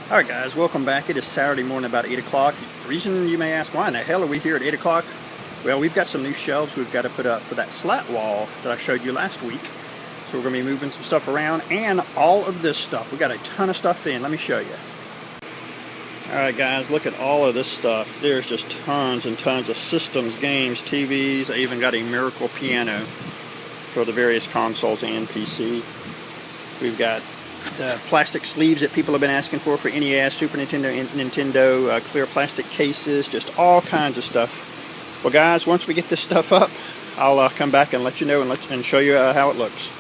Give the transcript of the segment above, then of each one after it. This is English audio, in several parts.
Alright guys, welcome back. It is Saturday morning about 8 o'clock. The reason you may ask, why in the hell are we here at 8 o'clock? Well, we've got some new shelves we've got to put up for that slat wall that I showed you last week. So we're going to be moving some stuff around and all of this stuff. We got a ton of stuff in. Let me show you. Alright guys, look at all of this stuff. There's just tons and tons of systems, games, TVs. I even got a miracle piano for the various consoles and PC. We've got the plastic sleeves that people have been asking for NES, Super Nintendo, and Nintendo, clear plastic cases, just all kinds of stuff. Well guys, once we get this stuff up, I'll come back and let you know and show you how it looks.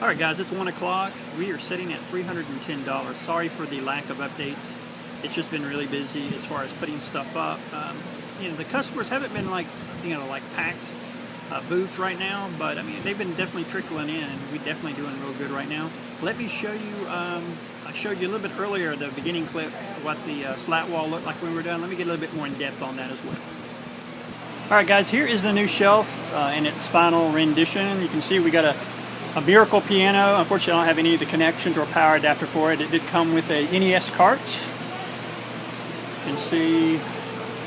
Alright guys, it's 1 o'clock. We are sitting at $310. Sorry for the lack of updates. It's just been really busy as far as putting stuff up. The customers haven't been like packed booths right now, but I mean they've been definitely trickling in, and we're definitely doing real good right now. Let me show you. I showed you a little bit earlier the beginning clip of what the slat wall looked like when we were done. Let me get a little bit more in depth on that as well. Alright guys, here is the new shelf in its final rendition. You can see we got a miracle piano. Unfortunately, I don't have any of the connections or power adapter for it. It did come with a NES cart. You can see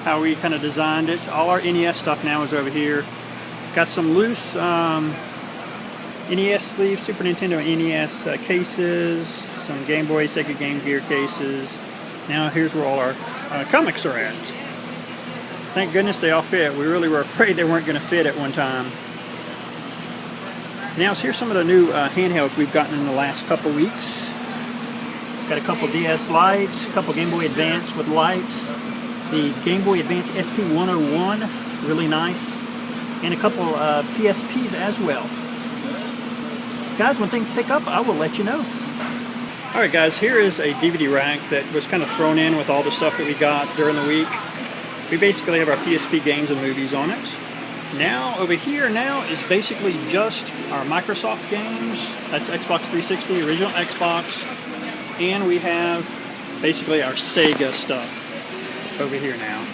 how we kind of designed it. All our NES stuff now is over here. Got some loose NES sleeves, Super Nintendo and NES cases, some Game Boy, Sega Game Gear cases. Now here's where all our comics are at. Thank goodness they all fit. We really were afraid they weren't going to fit at one time. Now, here's some of the new handhelds we've gotten in the last couple weeks. Got a couple DS lights, a couple Game Boy Advance with lights, the Game Boy Advance SP101, really nice, and a couple PSPs as well. Guys, when things pick up, I will let you know. Alright guys, here is a DVD rack that was kind of thrown in with all the stuff that we got during the week. We basically have our PSP games and movies on it. Now, over here now is basically just our Microsoft games. That's Xbox 360, original Xbox. And we have basically our Sega stuff over here now.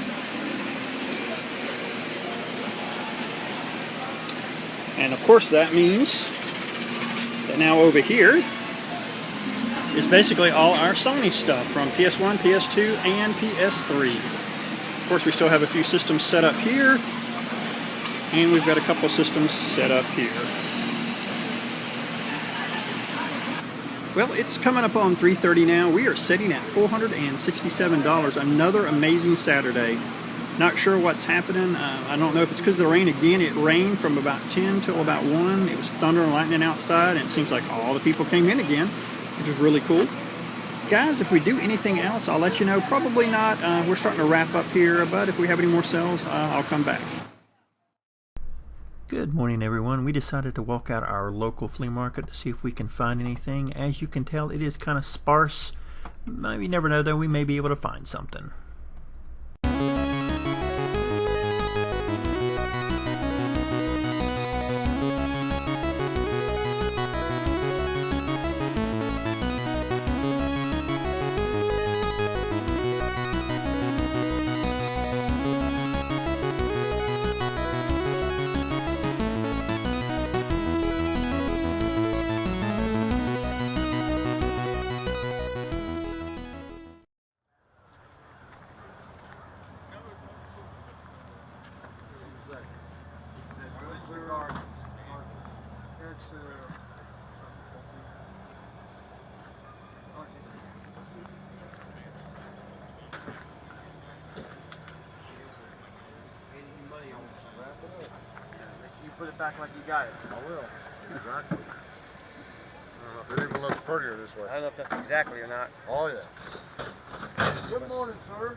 And of course that means that now over here is basically all our Sony stuff from PS1, PS2, and PS3. Of course, we still have a few systems set up here. And we've got a couple systems set up here. Well, it's coming up on 3:30 now. We are sitting at $467. Another amazing Saturday. Not sure what's happening. I don't know if it's because of the rain. Again, it rained from about 10 till about 1. It was thunder and lightning outside, and it seems like all the people came in again, which is really cool. Guys, if we do anything else, I'll let you know. Probably not. We're starting to wrap up here, but if we have any more sales, I'll come back. Good morning, everyone. We decided to walk out our local flea market to see if we can find anything. As you can tell, it is kind of sparse. You never know, though. We may be able to find something. Put it back like you got it. I will. Exactly. I don't know if it even looks prettier this way. I don't know if that's exactly or not. Oh, yeah. Good morning, sir.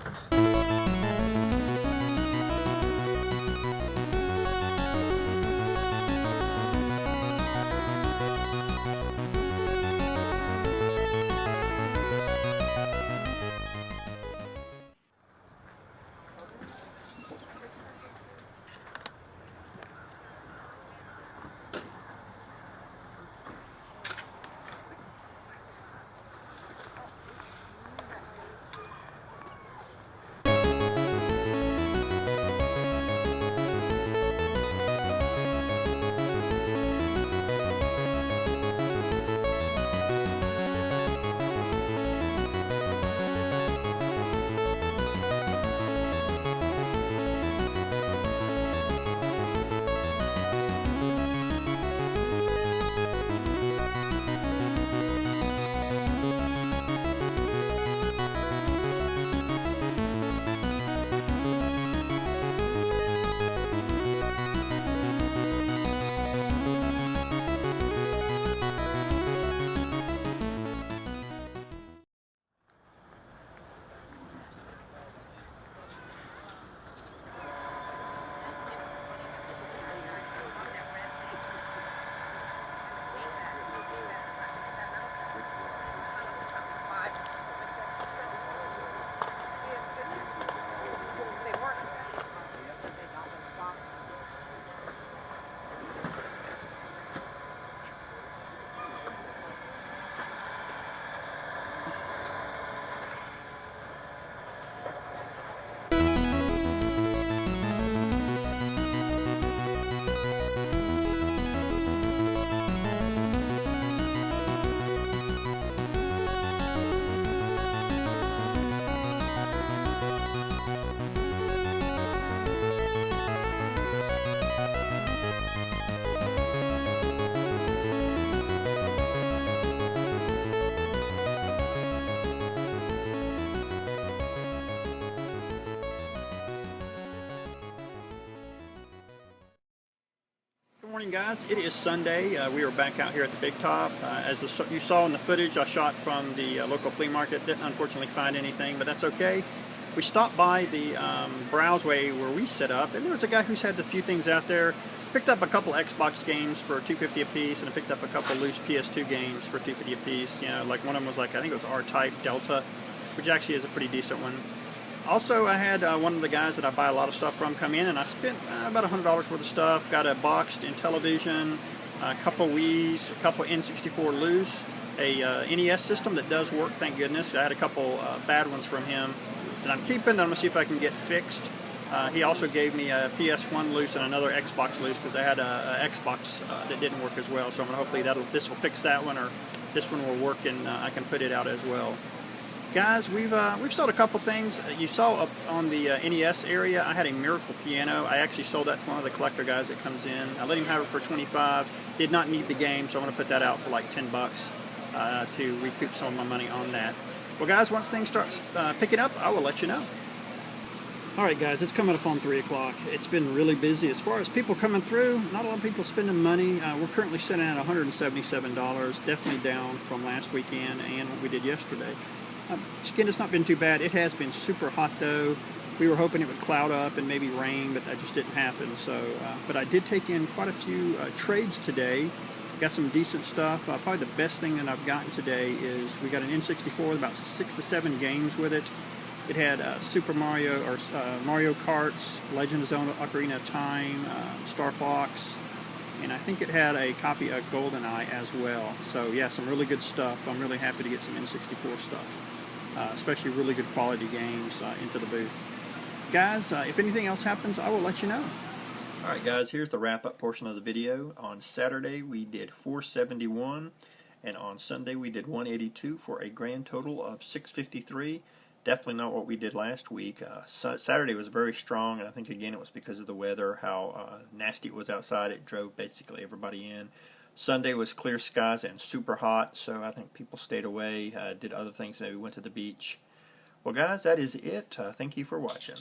Good morning, guys. It is Sunday. We are back out here at the Big Top. As you saw in the footage I shot from the local flea market, didn't unfortunately find anything, but that's okay. We stopped by the browseway where we set up, and there was a guy who's had a few things out there. Picked up a couple Xbox games for $2.50 a piece, and I picked up a couple loose PS2 games for $2.50 a piece. You know, like one of them was like, I think it was R-Type Delta, which actually is a pretty decent one. Also, I had one of the guys that I buy a lot of stuff from come in, and I spent about $100 worth of stuff. Got a boxed Intellivision, a couple Wii's, a couple N64 loose, a NES system that does work, thank goodness. I had a couple bad ones from him that I'm keeping, that I'm going to see if I can get fixed. He also gave me a PS1 loose and another Xbox loose because I had a Xbox that didn't work as well. So I'm gonna hopefully this will fix that one, or this one will work and I can put it out as well. Guys, we've sold a couple things. You saw up on the NES area, I had a Miracle piano. I actually sold that to one of the collector guys that comes in. I let him have it for $25. Did not need the game, so I'm gonna put that out for like $10 to recoup some of my money on that. Well, guys, once things start picking up, I will let you know. Alright guys, it's coming up on 3 o'clock. It's been really busy. As far as people coming through, not a lot of people spending money. We're currently sitting at $177, definitely down from last weekend and what we did yesterday. Again, it's not been too bad. It has been super hot though. We were hoping it would cloud up and maybe rain, but that just didn't happen. So, but I did take in quite a few trades today. Got some decent stuff. Probably the best thing that I've gotten today is we got an N64 with about 6 to 7 games with it. It had Super Mario or Mario Karts, Legend of Zelda: Ocarina of Time, Star Fox, and I think it had a copy of GoldenEye as well. So yeah, some really good stuff. I'm really happy to get some N64 stuff, especially really good quality games into the booth. Guys, if anything else happens, I will let you know. Alright guys, here's the wrap-up portion of the video. On Saturday we did 471, and on Sunday we did 182 for a grand total of 653. Definitely not what we did last week. Saturday was very strong, and I think again it was because of the weather, how nasty it was outside. It drove basically everybody in. Sunday was clear skies and super hot, so I think people stayed away, did other things, maybe went to the beach. Well guys, that is it. Thank you for watching.